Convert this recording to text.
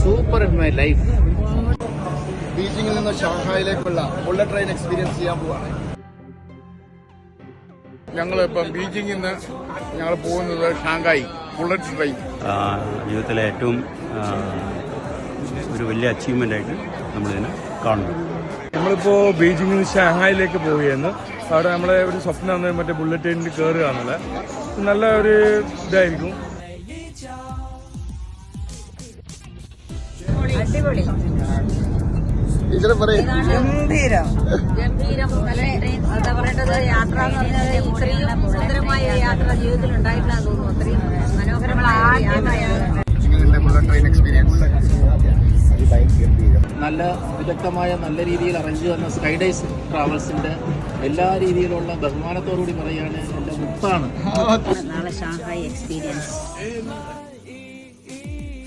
Super in my life. ബീജിംഗിൽ നിന്ന് ഷാങ്ഹായിലേക്കുള്ള ബുള്ളറ്റ് ട്രെയിൻ എക്സ്പീരിയൻസ് ചെയ്യാൻ പോവാണ്. ഞങ്ങളിപ്പം ബീജിംഗിൽ നിന്ന് ഞങ്ങൾ പോകുന്നത് ഷാങ്ഹായി ബുള്ളറ്റ് ട്രെയിൻ. ജീവിതത്തിലെ ഏറ്റവും ഒരു വലിയ അച്ചീവ്മെൻ്റ് ആയിട്ട് നമ്മളിതിനെ കാണുന്നു. നമ്മളിപ്പോൾ ബീജിംഗിൽ നിന്ന് ഷാങ്ഹായിലേക്ക് പോവുകയാണ്. അവിടെ നമ്മളെ ഒരു സ്വപ്നമാണ് മറ്റേ ബുള്ളറ്റ് ട്രെയിനിൽ കയറുക എന്നുള്ളത്. നല്ല ഒരു ഇതായിരിക്കും. അടിപൊളി, ഗംഭീരം. എന്താ പറയേണ്ടത്, യാത്ര എന്ന് പറഞ്ഞാൽ ഇത്രയും സുന്ദരമായ യാത്ര ജീവിതത്തിൽ ഉണ്ടായിട്ടില്ല തോന്നുന്നു. അത്രയും മനോഹരമായ ബുള്ളറ്റ് ട്രെയിൻ എക്സ്പീരിയൻസ് നല്ല വിദഗ്ധമായ നല്ല രീതിയിൽ അറേഞ്ച് ചെയ്യുന്ന സ്കൈഡൈസ് ട്രാവൽസിന്റെ എല്ലാ രീതിയിലുള്ള ബഹുമാനത്തോടുകൂടി പറയുകയാണ്. എന്റെ മുത്താണ് നാളെ ഷാങ്ഹായ് എക്സ്പീരിയൻസ്.